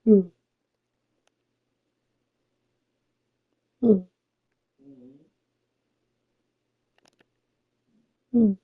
mm, mm, mm.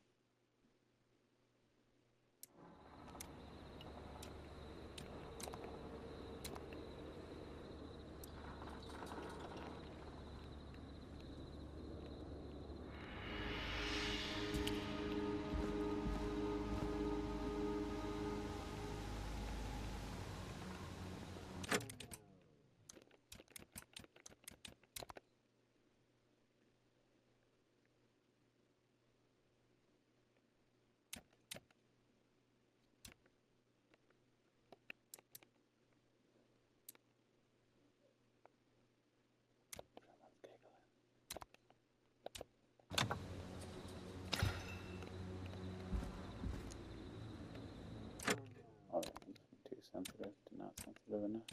Oh, too sensitive to not sensitive enough.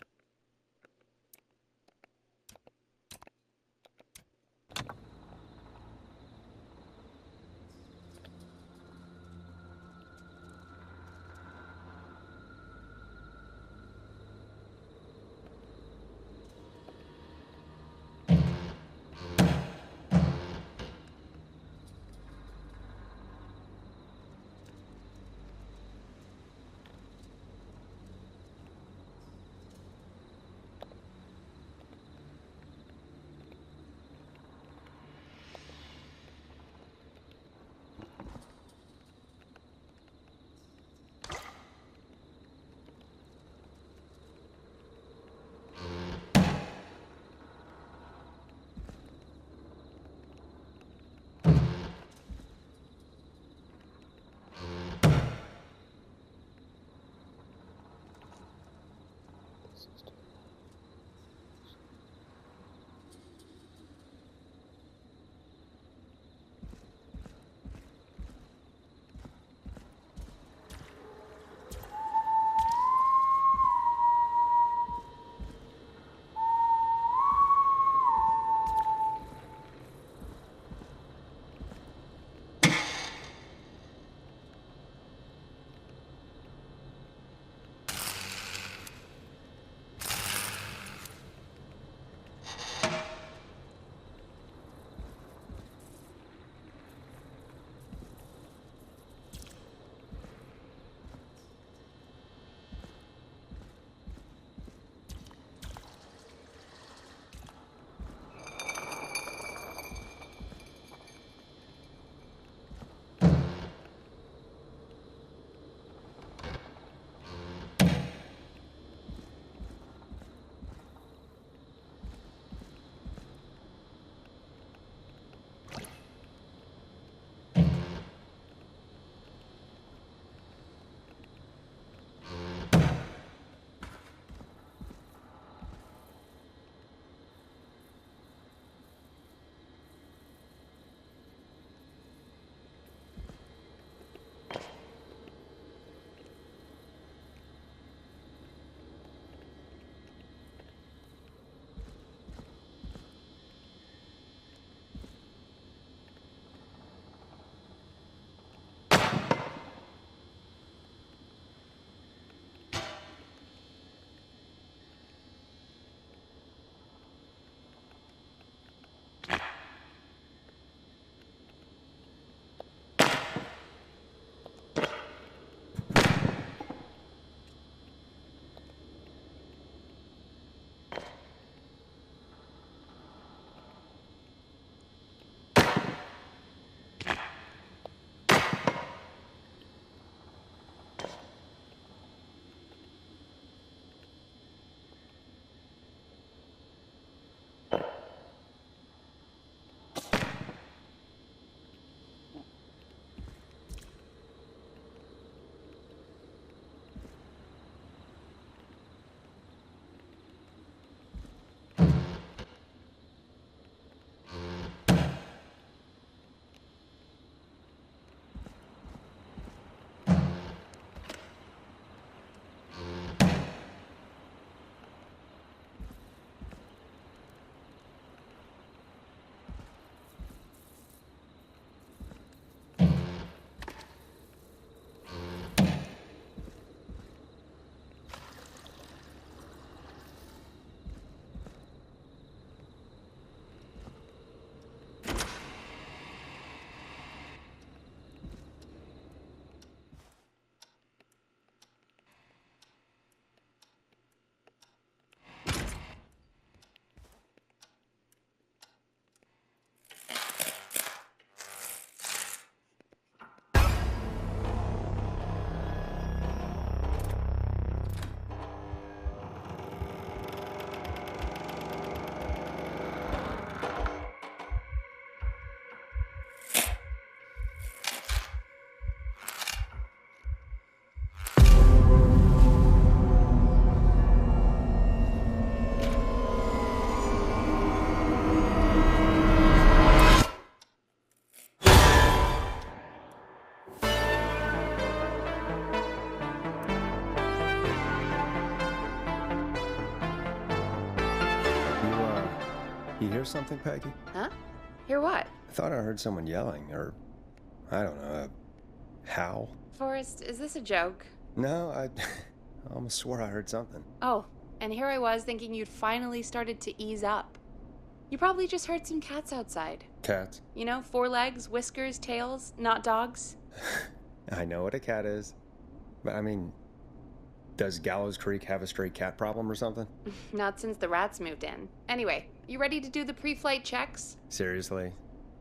You hear something, Peggy? Huh? Hear what? I thought I heard someone yelling, or, I don't know, a howl. Forrest, is this a joke? No, I almost swore I heard something. Oh, and here I was thinking you'd finally started to ease up. You probably just heard some cats outside. Cats? You know, 4 legs, whiskers, tails, not dogs. I know what a cat is. But I mean, does Gallows Creek have a stray cat problem or something? Not since the rats moved in. Anyway, you ready to do the pre-flight checks? Seriously?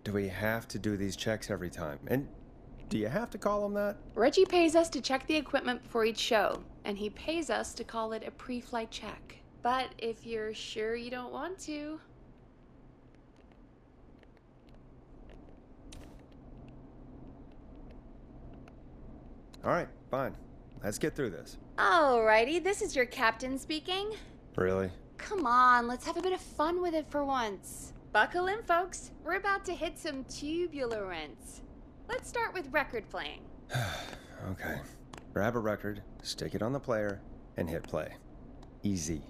Do we have to do these checks every time? And do you have to call them that? Reggie pays us to check the equipment before each show, and he pays us to call it a pre-flight check. But if you're sure you don't want to... All right, fine. Let's get through this. Alrighty, this is your captain speaking. Really? Come on, let's have a bit of fun with it for once. Buckle in, folks. We're about to hit some tubulance. Let's start with record playing. Okay. Grab a record, stick it on the player, and hit play. Easy.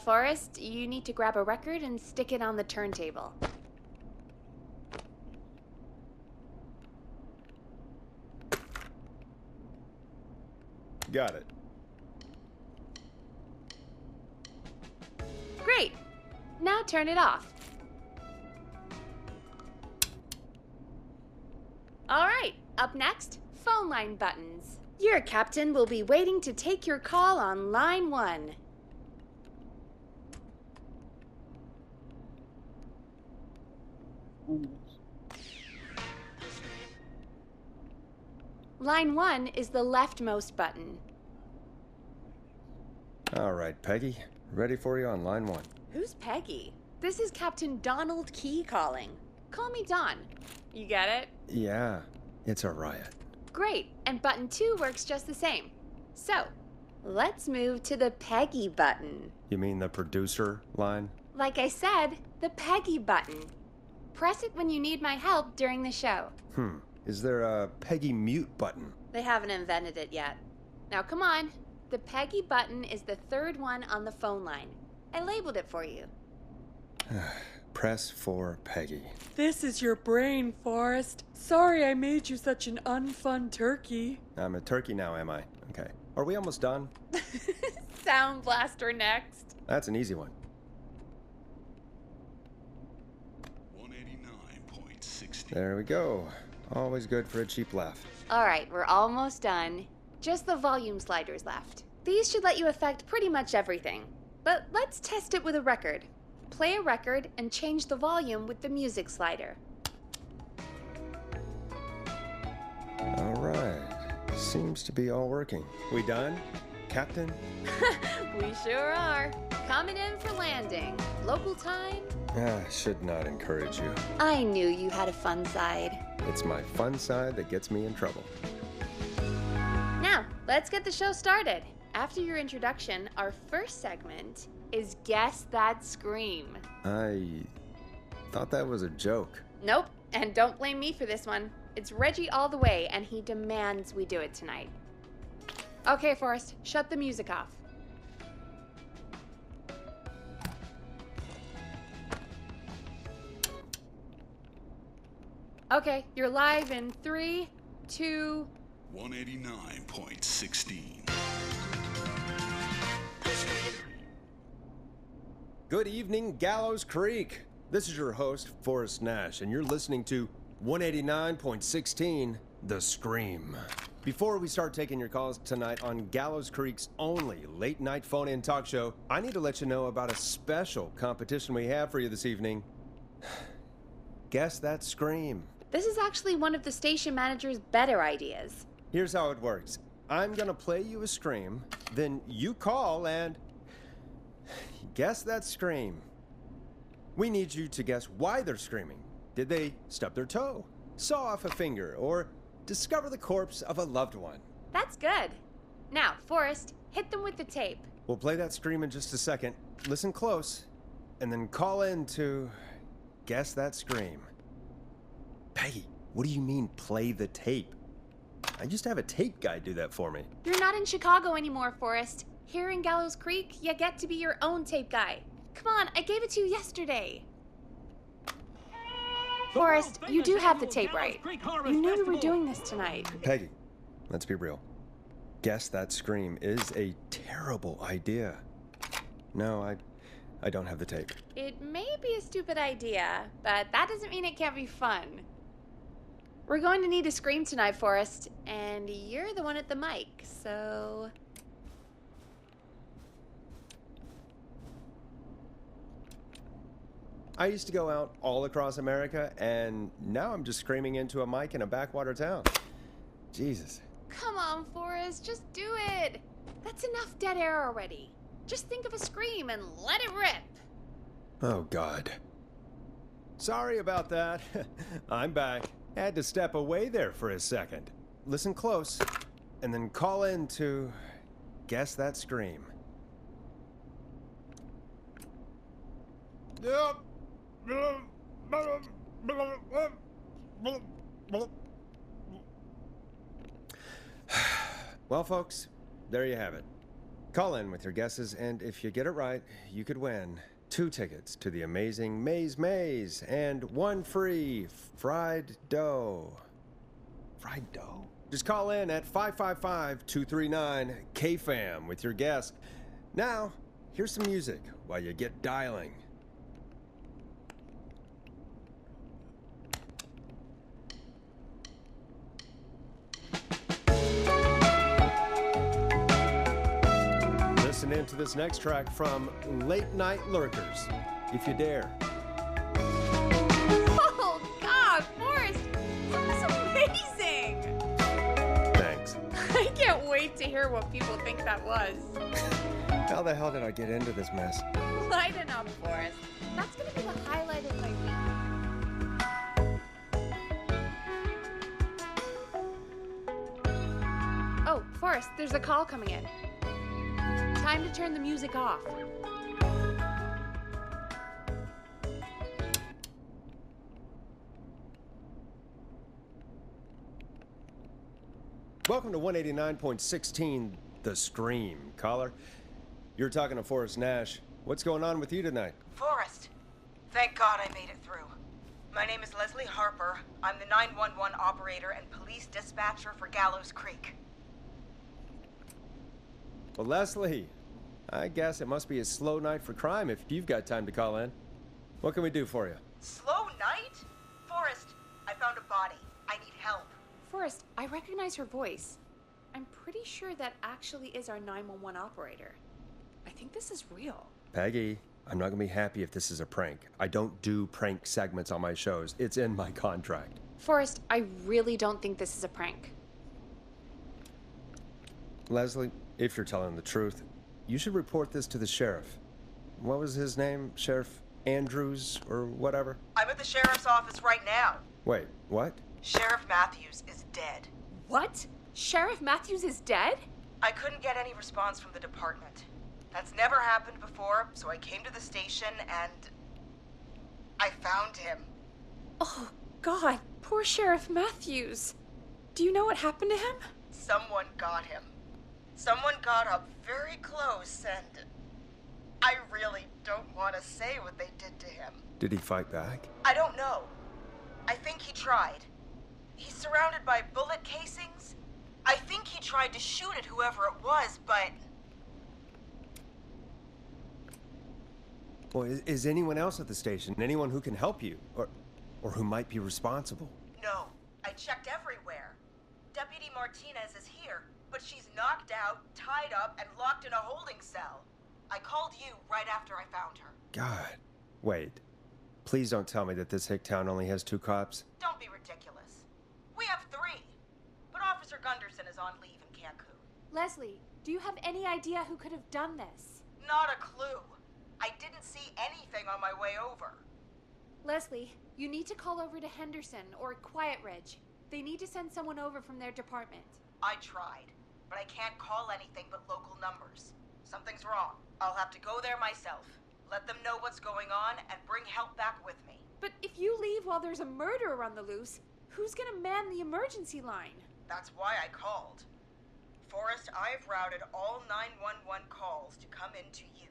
Forrest, you need to grab a record and stick it on the turntable. Got it. Great. Now turn it off. All right, up next, phone line buttons. Your captain will be waiting to take your call on line 1. Line 1 is the leftmost button. All right, Peggy. Ready for you on line 1. Who's Peggy? This is Captain Donald Key calling. Call me Don. You get it? Yeah, it's a riot. Great, and button 2 works just the same. So, let's move to the Peggy button. You mean the producer line? Like I said, the Peggy button. Press it when you need my help during the show. Is there a Peggy mute button? They haven't invented it yet. Now come on. The Peggy button is the 3rd one on the phone line. I labeled it for you. Press for Peggy. This is your brain, Forrest. Sorry I made you such an unfun turkey. I'm a turkey now, am I? Okay. Are we almost done? Sound blaster next. That's an easy one. 189.60. There we go. Always good for a cheap laugh. All right, we're almost done. Just the volume sliders left. These should let you affect pretty much everything. But let's test it with a record. Play a record and change the volume with the music slider. All right. Seems to be all working. We done, Captain? We sure are. Coming in for landing. Local time? Should not encourage you. I knew you had a fun side. It's my fun side that gets me in trouble. Now, let's get the show started. After your introduction, our first segment is Guess That Scream. I thought that was a joke. Nope, and don't blame me for this one. It's Reggie all the way, and he demands we do it tonight. Okay, Forrest, shut the music off. Okay, you're live in 3, 2... 189.16. Good evening, Gallows Creek. This is your host, Forrest Nash, and you're listening to 189.16, The Scream. Before we start taking your calls tonight on Gallows Creek's only late-night phone-in talk show, I need to let you know about a special competition we have for you this evening. Guess That Scream. This is actually one of the station manager's better ideas. Here's how it works. I'm gonna play you a scream, then you call and guess that scream. We need you to guess why they're screaming. Did they stub their toe, saw off a finger, or discover the corpse of a loved one? That's good. Now, Forrest, hit them with the tape. We'll play that scream in just a second. Listen close, and then call in to guess that scream. Peggy, What do you mean, play the tape? I just have a tape guy do that for me. You're not in Chicago anymore, Forrest. Here in Gallows Creek, you get to be your own tape guy. Come on, I gave it to you yesterday. Forrest, you do have the tape right. You knew we were doing this tonight. Peggy, let's be real. Guess That Scream is a terrible idea. No, I don't have the tape. It may be a stupid idea, but that doesn't mean it can't be fun. We're going to need a scream tonight, Forrest, and you're the one at the mic, so... I used to go out all across America, and now I'm just screaming into a mic in a backwater town. Jesus. Come on, Forrest, just do it. That's enough dead air already. Just think of a scream and let it rip. Oh, God. Sorry about that. I'm back. Had to step away there for a second. Listen close, and then call in to Guess That Scream. Well, folks, there you have it. Call in with your guesses, and if you get it right, you could win 2 tickets to the amazing Maze and 1 free fried dough. Fried dough? Just call in at 555-239-KFAM with your guess. Now, here's some music while you get dialing. Listen in to this next track from Late Night Lurkers, if you dare. Oh, God, Forrest, that was amazing! Thanks. I can't wait to hear what people think that was. How the hell did I get into this mess? Lighten up, Forrest. That's gonna be the highlight of my week. Oh, Forrest, there's a call coming in. Time to turn the music off. Welcome to 189.16, The Scream. Caller, you're talking to Forrest Nash. What's going on with you tonight? Forrest, thank God I made it through. My name is Leslie Harper. I'm the 911 operator and police dispatcher for Gallows Creek. Well, Leslie, I guess it must be a slow night for crime if you've got time to call in. What can we do for you? Slow night? Forrest, I found a body. I need help. Forrest, I recognize her voice. I'm pretty sure that actually is our 911 operator. I think this is real. Peggy, I'm not gonna be happy if this is a prank. I don't do prank segments on my shows. It's in my contract. Forrest, I really don't think this is a prank. Leslie, if you're telling the truth, you should report this to the sheriff. What was his name? Sheriff Andrews or whatever? I'm at the sheriff's office right now. Wait, what? Sheriff Matthews is dead. What? Sheriff Matthews is dead? I couldn't get any response from the department. That's never happened before, so I came to the station and I found him. Oh, God, poor Sheriff Matthews. Do you know what happened to him? Someone got him. Someone got up very close and I really don't want to say what they did to him. Did he fight back? I don't know. I think he tried. He's surrounded by bullet casings. I think he tried to shoot at whoever it was, but... Well, is anyone else at the station? Anyone who can help you? Or who might be responsible? No. I checked everywhere. Deputy Martinez is here, but she's knocked out, tied up, and locked in a holding cell. I called you right after I found her. God. Wait. Please don't tell me that this hick town only has 2 cops. Don't be ridiculous. We have 3. But Officer Gunderson is on leave in Cancun. Leslie, do you have any idea who could have done this? Not a clue. I didn't see anything on my way over. Leslie, you need to call over to Henderson or Quiet Ridge. They need to send someone over from their department. I tried, but I can't call anything but local numbers. Something's wrong. I'll have to go there myself. Let them know what's going on and bring help back with me. But if you leave while there's a murderer on the loose, Who's gonna man the emergency line? That's why I called. Forrest, I've routed all 911 calls to come in to you.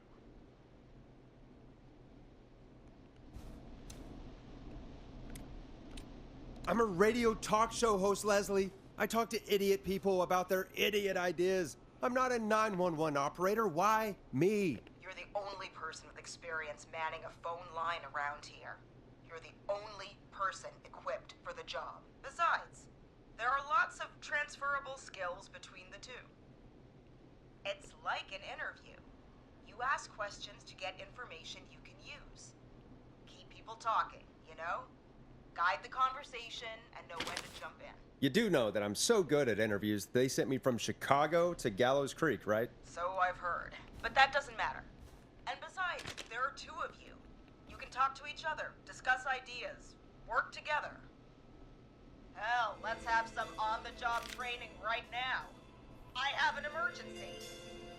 I'm a radio talk show host, Leslie. I talk to idiot people about their idiot ideas. I'm not a 911 operator. Why me? You're the only person with experience manning a phone line around here. You're the only person equipped for the job. Besides, there are lots of transferable skills between the two. It's like an interview. You ask questions to get information you can use. Keep people talking, you know? Guide the conversation and know when to jump in. You do know that I'm so good at interviews, they sent me from Chicago to Gallows Creek, right? So I've heard. But that doesn't matter. And besides, there are two of you. You can talk to each other, discuss ideas, work together. Hell, let's have some on-the-job training right now. I have an emergency.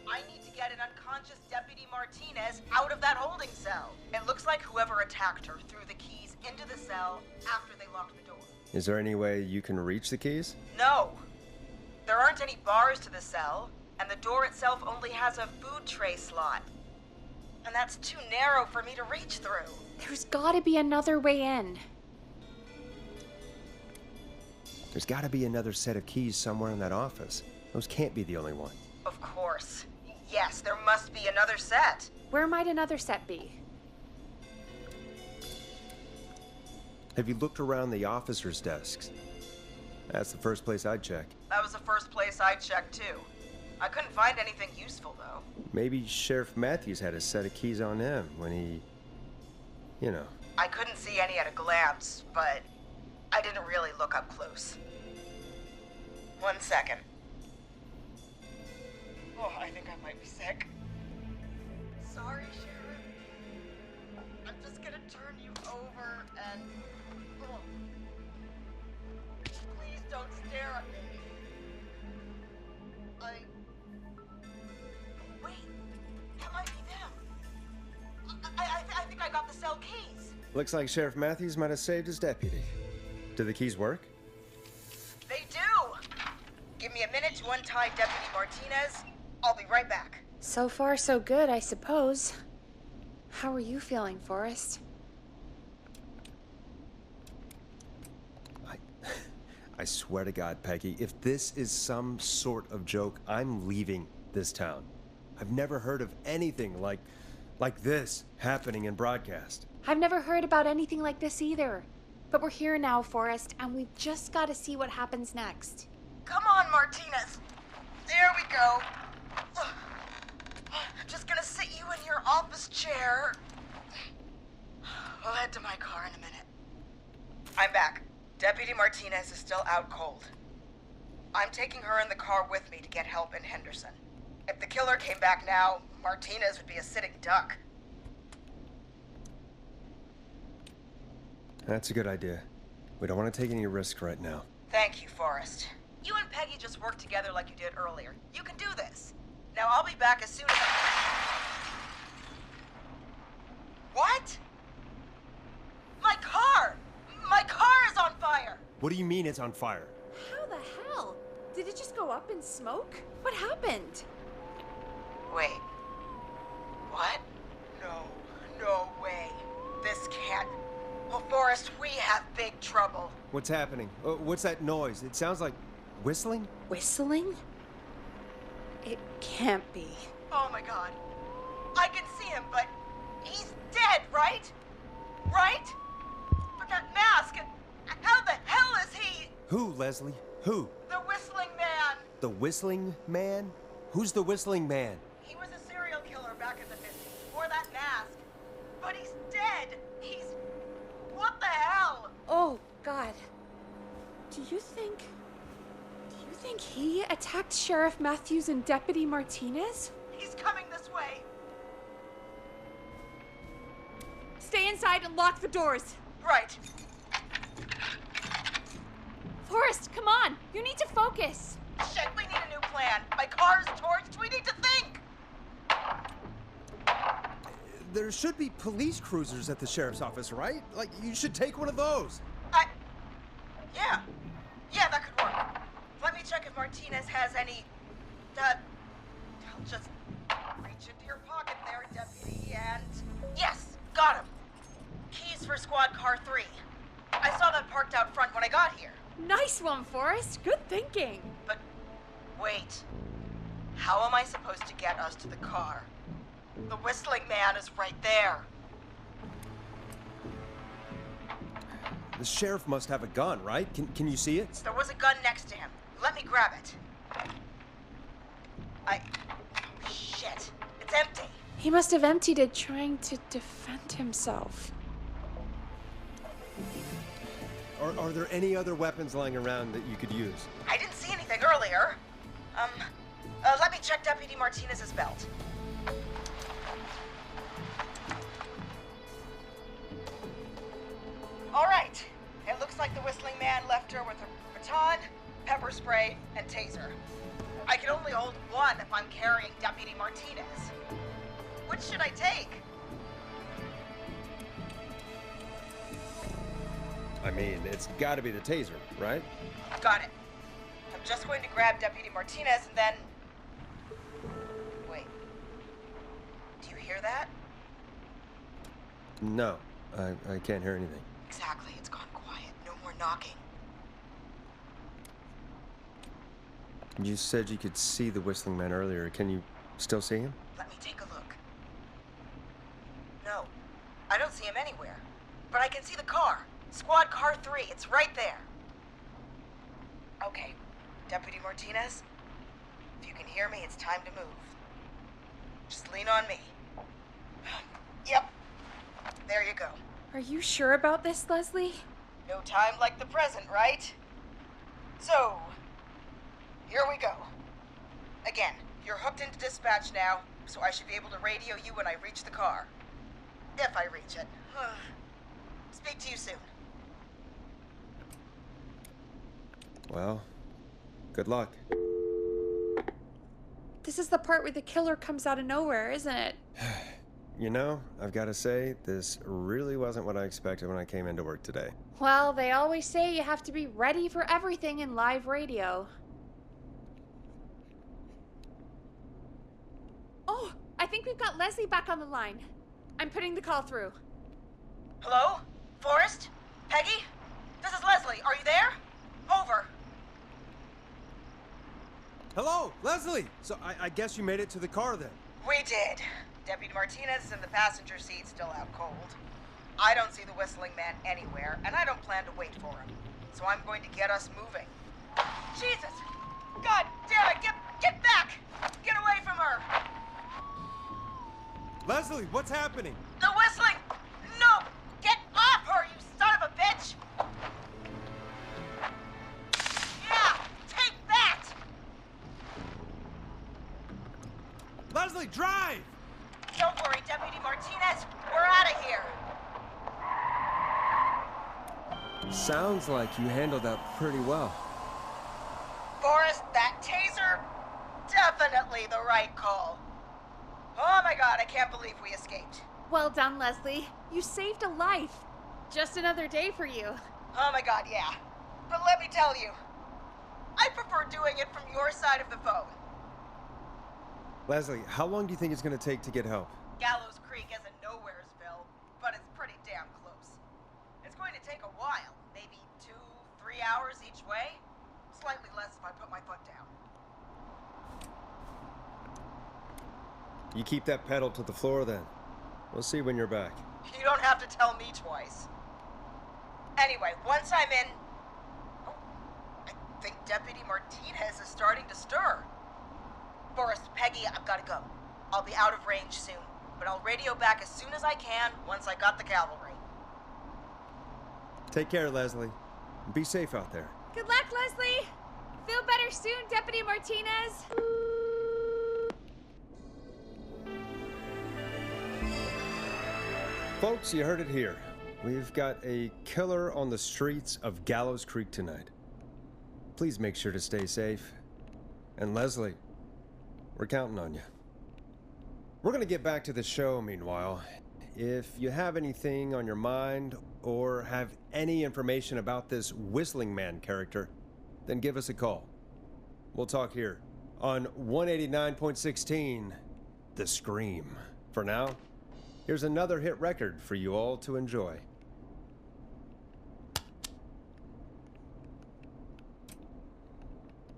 I need to get an unconscious Deputy Martinez out of that holding cell. It looks like whoever attacked her threw the keys into the cell after they locked the door. Is there any way you can reach the keys? No. There aren't any bars to the cell, and the door itself only has a food tray slot. And that's too narrow for me to reach through. There's gotta be another way in. There's gotta be another set of keys somewhere in that office. Those can't be the only ones. Of course. Yes, there must be another set. Where might another set be? Have you looked around the officers' desks? That's the first place I'd check. That was the first place I checked, too. I couldn't find anything useful, though. Maybe Sheriff Matthews had a set of keys on him when he... you know. I couldn't see any at a glance, but I didn't really look up close. 1 second. Oh, I think I might be sick. Sorry, Sheriff. I'm just gonna turn you over and... Oh. Please don't stare at me. Wait, that might be them. I think I got the cell keys. Looks like Sheriff Matthews might have saved his deputy. Do the keys work? They do! Give me a minute to untie Deputy Martinez. I'll be right back. So far, so good, I suppose. How are you feeling, Forrest? I swear to God, Peggy, if this is some sort of joke, I'm leaving this town. I've never heard of anything like this happening in broadcast. I've never heard about anything like this either. But we're here now, Forrest, and we've just got to see what happens next. Come on, Martinez. There we go. I'm just gonna sit you in your office chair. We'll head to my car in a minute. I'm back. Deputy Martinez is still out cold. I'm taking her in the car with me to get help in Henderson. If the killer came back now, Martinez would be a sitting duck. That's a good idea. We don't want to take any risk right now. Thank you, Forrest. You and Peggy just worked together like you did earlier. You can do this. Now I'll be back as soon as What? My car! My car is on fire! What do you mean it's on fire? How the hell? Did it just go up in smoke? What happened? Wait. What? No way. This can't... Well, Forrest, we have big trouble. What's happening? What's that noise? It sounds like whistling? Whistling? It can't be. Oh my God. I can see him, but he's dead, right? Right? But that mask, how the hell is he? Who, Leslie? Who? The whistling man. The whistling man? Who's the whistling man? He was a serial killer back in the 50s, wore that mask. But he's dead. He's... What the hell? Oh, God. Do you think he attacked Sheriff Matthews and Deputy Martinez? He's coming this way. Stay inside and lock the doors. Right. Forrest, come on. You need to focus. Shit, we need a new plan. My car's torched. We need to think. There should be police cruisers at the sheriff's office, right? Like, you should take one of those. Yeah. Yeah, that could work. Let me check if Martinez has any... I'll just reach into your pocket there, Deputy, and... Yes, got him. Keys for Squad Car 3. I saw that parked out front when I got here. Nice one, Forrest. Good thinking. But wait. How am I supposed to get us to the car? The whistling man is right there. The sheriff must have a gun, right? Can you see it? There was a gun next to him. Let me grab it. Shit. It's empty. He must have emptied it trying to defend himself. Are there any other weapons lying around that you could use? I didn't see anything earlier. Let me check Deputy Martinez's belt. All right. It looks like the whistling man left her with a baton, pepper spray, and taser. I can only hold one if I'm carrying Deputy Martinez. Which should I take? I mean, it's gotta be the taser, right? Got it. I'm just going to grab Deputy Martinez and then... Wait. Do you hear that? No, I can't hear anything. Exactly. It's gone quiet. No more knocking. You said you could see the whistling man earlier. Can you still see him? Let me take a look. No. I don't see him anywhere. But I can see the car. Squad Car 3. It's right there. Okay. Deputy Martinez, if you can hear me, it's time to move. Just lean on me. Yep. There you go. Are you sure about this, Leslie? No time like the present, right? So, here we go. Again, you're hooked into dispatch now, so I should be able to radio you when I reach the car. If I reach it. Speak to you soon. Well, good luck. This is the part where the killer comes out of nowhere, isn't it? You know, I've got to say, this really wasn't what I expected when I came into work today. Well, they always say you have to be ready for everything in live radio. Oh, I think we've got Leslie back on the line. I'm putting the call through. Hello? Forrest? Peggy? This is Leslie. Are you there? Over. Hello, Leslie! So I guess you made it to the car then? We did. Deputy Martinez is in the passenger seat, still out cold. I don't see the whistling man anywhere, and I don't plan to wait for him. So I'm going to get us moving. Jesus! God damn it! Get back! Get away from her! Leslie, what's happening? The whistling! No! Get off her, you son of a bitch! Yeah! Take that! Leslie, drive! Don't worry, Deputy Martinez. We're out of here. Sounds like you handled that pretty well. Forrest, that taser? Definitely the right call. Oh my god, I can't believe we escaped. Well done, Leslie. You saved a life. Just another day for you. Oh my god, yeah. But let me tell you, I prefer doing it from your side of the phone. Leslie, how long do you think it's going to take to get help? Gallows Creek isn't Nowheresville, but it's pretty damn close. It's going to take a while, maybe 2-3 hours each way. Slightly less if I put my foot down. You keep that pedal to the floor then. We'll see when you're back. You don't have to tell me twice. Anyway, once I'm in... Oh, I think Deputy Martinez is starting to stir. Forrest, Peggy, I've got to go. I'll be out of range soon, but I'll radio back as soon as I can once I got the cavalry. Take care, Leslie. Be safe out there. Good luck, Leslie. Feel better soon, Deputy Martinez. Folks, you heard it here. We've got a killer on the streets of Gallows Creek tonight. Please make sure to stay safe. And Leslie, we're counting on you. We're gonna get back to the show meanwhile. if you have anything on your mind or have any information about this Whistling Man character, then give us a call. We'll talk here on 189.16, The Scream. For now, here's another hit record for you all to enjoy.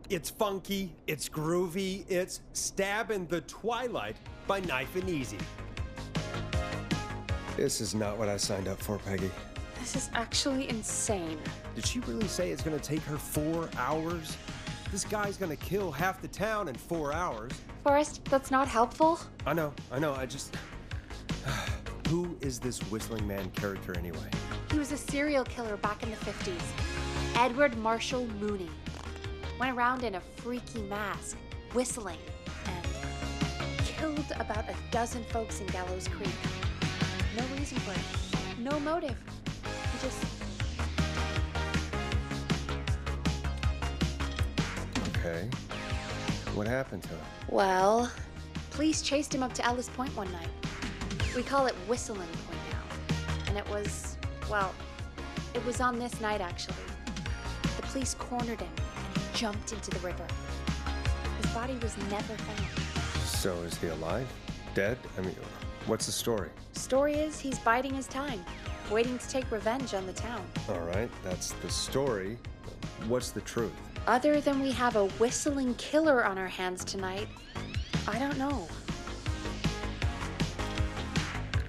It's funky, it's groovy, it's Stab in the Twilight by Knife and Easy. This is not what I signed up for, Peggy. This is actually insane. Did she really say it's gonna take her 4 hours? This guy's gonna kill half the town in 4 hours. Forrest, that's not helpful. I know, I just... Who is this Whistling Man character anyway? He was a serial killer back in the 50s. Edward Marshall Mooney. Went around in a freaky mask, whistling, and killed about a dozen folks in Gallows Creek. No reason for it. No motive. He just... Okay. What happened to him? Well, police chased him up to Ellis Point one night. We call it Whistling Point now. And it was, well, it was on this night actually. The police cornered him and he jumped into the river. His body was never found. So is he alive? Dead? I mean, what's the story? Story is he's biding his time, waiting to take revenge on the town. All right, that's the story. What's the truth? Other than we have a whistling killer on our hands tonight, I don't know.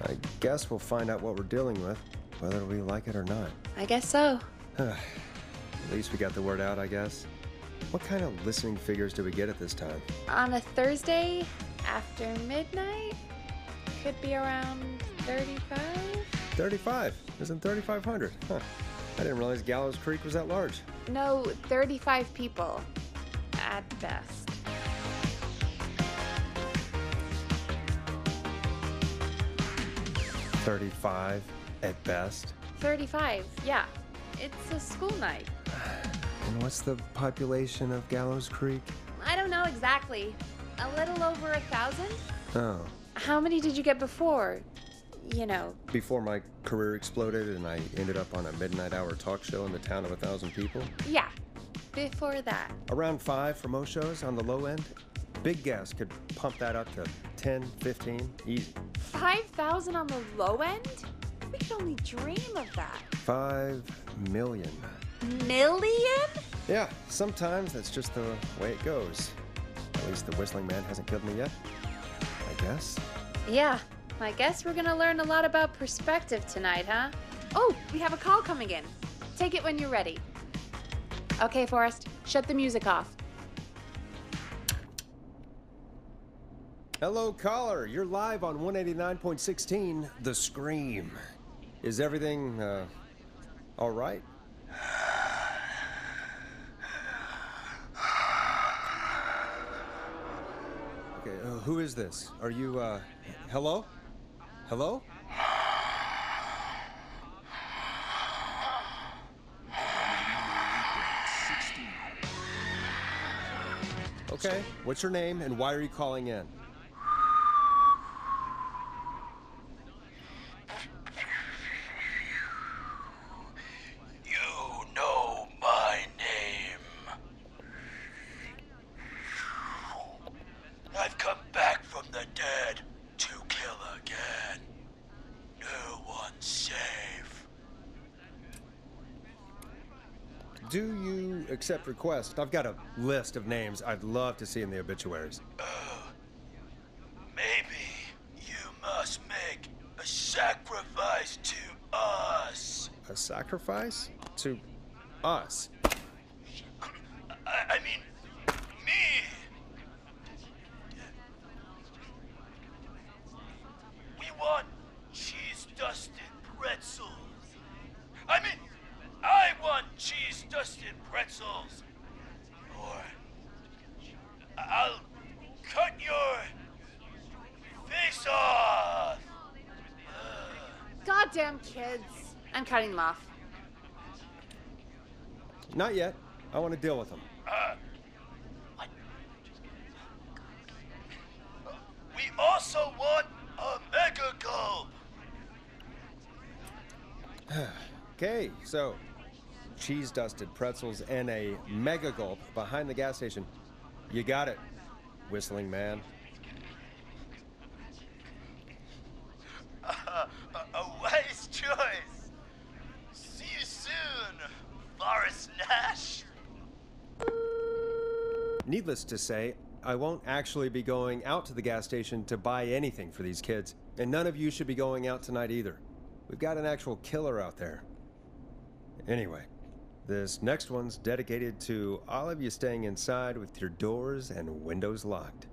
I guess we'll find out what we're dealing with, whether we like it or not. I guess so. At least we got the word out, I guess. What kind of listening figures do we get at this time? On a Thursday after midnight, could be around 35? 35. Isn't 3,500? Huh. I didn't realize Gallows Creek was that large. No, 35 people. At best. $35 at best. 35, yeah. It's a school night. And what's the population of Gallows Creek? I don't know exactly. A little over 1,000? Oh. How many did you get before? You know. Before my career exploded and I ended up on a midnight hour talk show in the town of 1,000 people? Yeah, before that. Around 5 for most shows on the low end. Big gas could pump that up to 10, 15, easy. 5,000 on the low end? We could only dream of that. 5 million. Million? Yeah, sometimes that's just the way it goes. At least the Whistling Man hasn't killed me yet, I guess. Yeah, I guess we're gonna learn a lot about perspective tonight, huh? Oh, we have a call coming in. Take it when you're ready. Okay, Forrest, shut the music off. Hello, caller. You're live on 189.16, The Scream. Is everything, all right? Okay, who is this? Are you, hello? Hello? Okay, what's your name and why are you calling in? You know my name. I've come back from the dead to kill again. No one's safe. Do you accept requests? I've got a list of names I'd love to see in the obituaries. Maybe you must make a sacrifice to us. A sacrifice? To us? I mean, me. We want cheese-dusted pretzels. I mean, I want cheese-dusted pretzels. Or I'll cut your face off. Goddamn kids. I'm cutting them off. Not yet. I want to deal with them. We also want a mega gulp. Okay, so cheese-dusted pretzels and a mega gulp behind the gas station. You got it, whistling man. A wise choice. See you soon, Forrest Nash. Needless to say, I won't actually be going out to the gas station to buy anything for these kids. And none of you should be going out tonight either. We've got an actual killer out there. Anyway, this next one's dedicated to all of you staying inside with your doors and windows locked.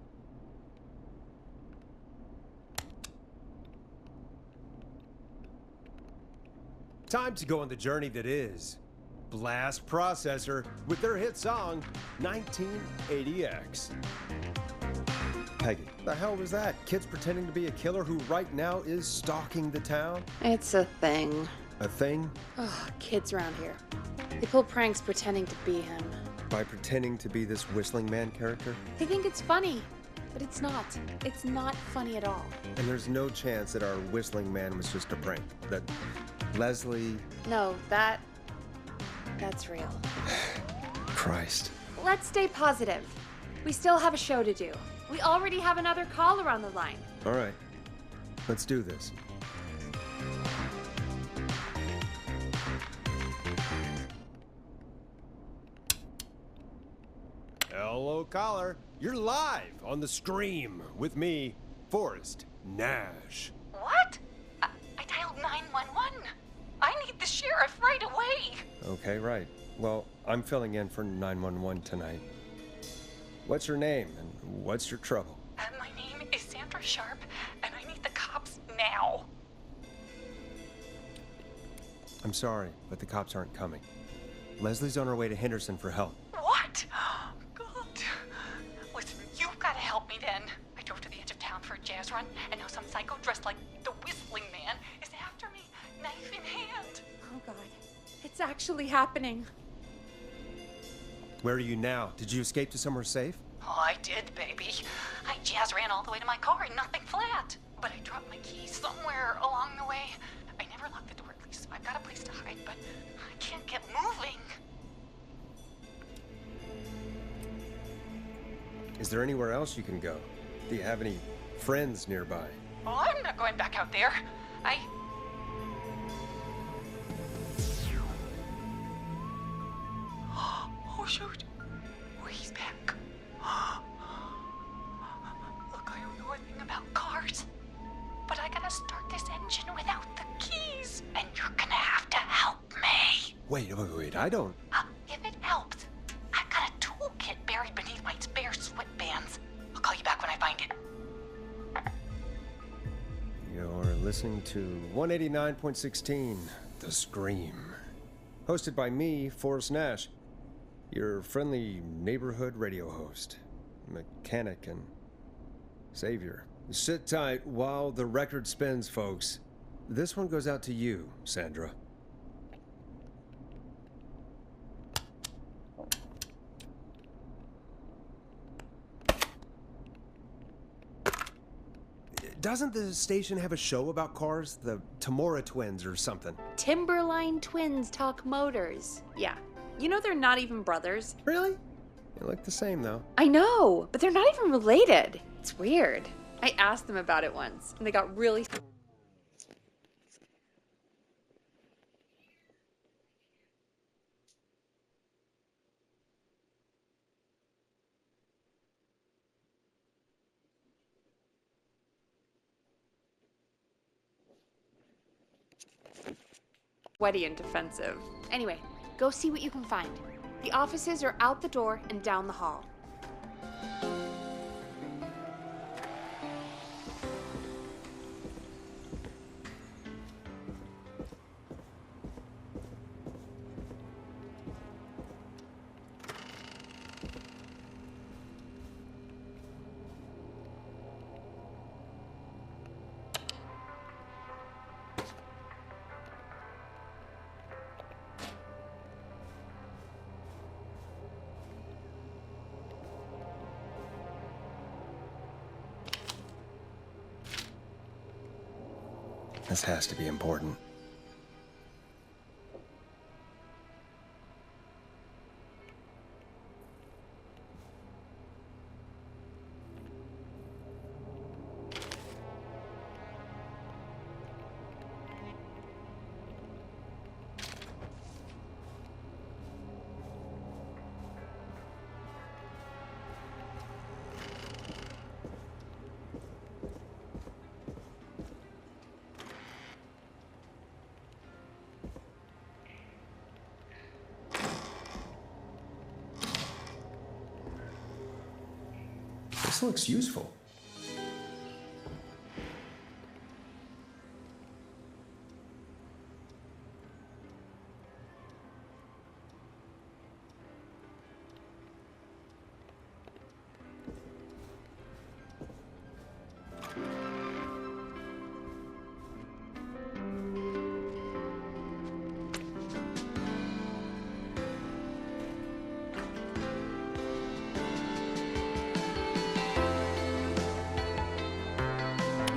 Time to go on the journey that is Blast Processor with their hit song 1980X. Peggy, the hell was that? Kids pretending to be a killer who right now is stalking the town? It's a thing. A thing? Oh, kids around here. They pull pranks pretending to be him. By pretending to be this whistling man character? They think it's funny, but it's not. It's not funny at all. And there's no chance that our whistling man was just a prank. That Leslie... No, that's real. Christ. Let's stay positive. We still have a show to do. We already have another caller on the line. All right. Let's do this. Hello, caller. You're live on the Scream with me, Forrest Nash. What? I dialed 911. I need the sheriff right away. Okay, right. Well, I'm filling in for 911 tonight. What's your name and what's your trouble? My name is Sandra Sharp, and I need the cops now. I'm sorry, but the cops aren't coming. Leslie's on her way to Henderson for help. What? God. Listen, you've got to help me then. I drove to the edge of town for a jazz run, and now some psycho dressed like the Whistling Man is after me, knife in hand. Oh, God. It's actually happening. Where are you now? Did you escape to somewhere safe? Oh, I did, baby. I jazz ran all the way to my car and nothing flat. But I dropped my keys somewhere along the way. I never locked the door, at least I've got a place to hide, but I can't get moving. Is there anywhere else you can go? Do you have any friends nearby? Oh, I'm not going back out there. Oh, shoot. Oh, he's back. Look, I don't know a thing about cars, but I gotta start this engine without the keys, and you're gonna have to help me. Wait, I don't... If it helps, I've got a toolkit buried beneath my spare sweatbands. I'll call you back when I find it. You're listening to 189.16, The Scream. Hosted by me, Forrest Nash, your friendly neighborhood radio host, mechanic and savior. Sit tight while the record spins, folks. This one goes out to you, Sandra. Doesn't the station have a show about cars? The Tamora twins or something? Timberline twins talk motors. Yeah. You know they're not even brothers. Really? They look the same, though. I know, but they're not even related. It's weird. I asked them about it once, and they got really... sweaty and defensive. Anyway, go see what you can find. The offices are out the door and down the hall. This has to be important. This looks useful.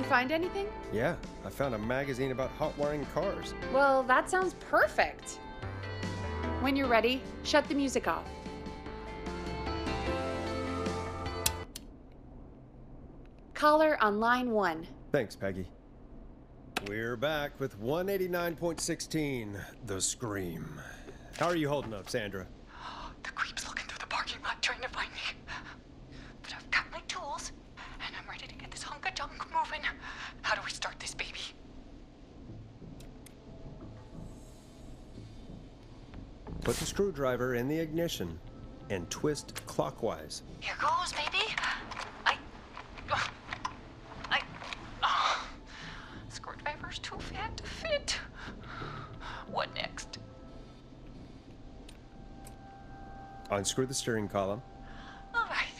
Find anything? Yeah, I found a magazine about hot wiring cars. Well, that sounds perfect. When you're ready, shut the music off. Caller on line 1. Thanks, Peggy. We're back with 189.16, The Scream. How are you holding up, Sandra? The creep's looking through the parking lot trying to find me. But I've got my tools, and I'm ready to get this hunk of junk moving. How do we start this baby? Put the screwdriver in the ignition and twist clockwise. Here goes, baby. Screwdriver's too fat to fit. What next? Unscrew the steering column. All right.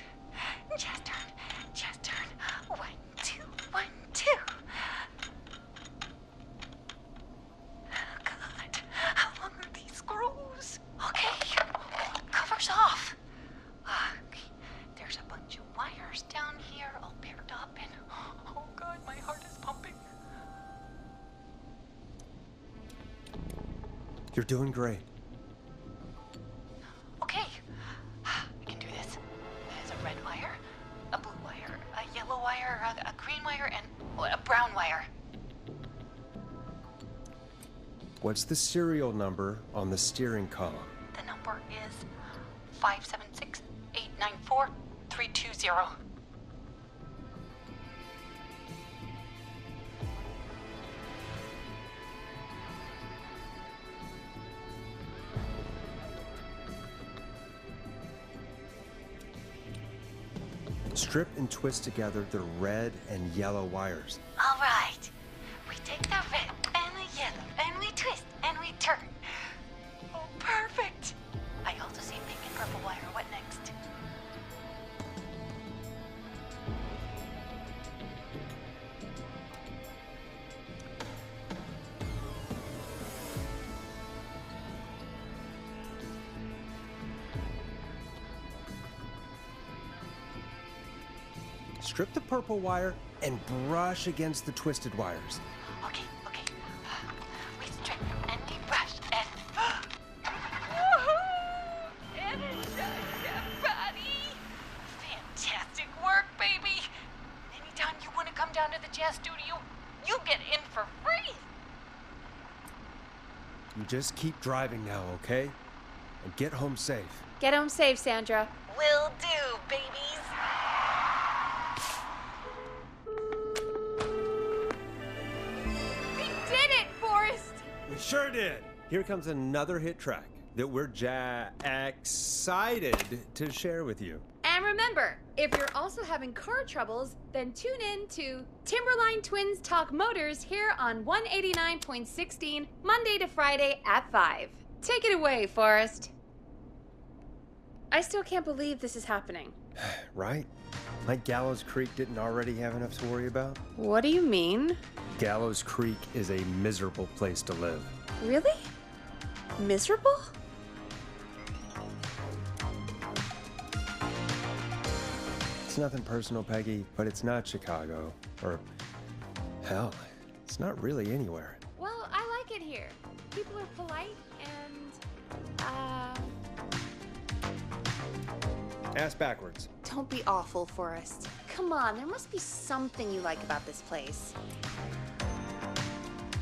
Just turn. 1, 2, 1, 2. Oh, God. How long are these screws? Okay. Cover's off. Okay. There's a bunch of wires down here all paired up, and oh, God, my heart is pumping. You're doing great. Okay, I can do this. There's a red wire, a blue wire, a yellow wire, a green wire, and a brown wire. What's the serial number on the steering column? The number is 576-894-320. Strip and twist together the red and yellow wires. All right. We take the red and the yellow, and we twist, and we turn. Oh, perfect. I also see pink and purple wire. What next? Strip the purple wire and brush against the twisted wires. Okay. We strip and we brush and... Energize that body! Fantastic work, baby! Anytime you want to come down to the jazz studio, you get in for free! You just keep driving now, okay? And get home safe. Get home safe, Sandra. Will do, babies! We sure did. Here comes another hit track that we're excited to share with you. And remember, if you're also having car troubles, then tune in to Timberline Twins Talk Motors here on 189.16, Monday to Friday at 5. Take it away, Forrest. I still can't believe this is happening. Right? Like Gallows Creek didn't already have enough to worry about? What do you mean? Gallows Creek is a miserable place to live. Really? Miserable? It's nothing personal, Peggy, but it's not Chicago. Or, hell, it's not really anywhere. Well, I like it here. People are polite and, Ass backwards. Don't be awful, Forrest. Come on, there must be something you like about this place.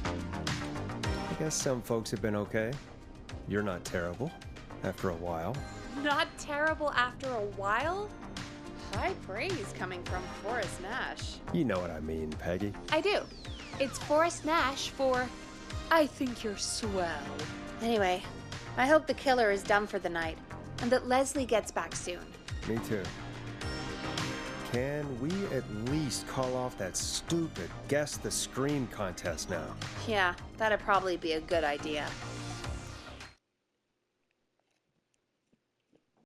I guess some folks have been okay. You're not terrible after a while. Not terrible after a while? High praise coming from Forrest Nash. You know what I mean, Peggy. I do. It's Forrest Nash for I think you're swell. Anyway, I hope the killer is done for the night and that Leslie gets back soon. Me too. Can we at least call off that stupid Guess the Scream contest now? Yeah, that'd probably be a good idea.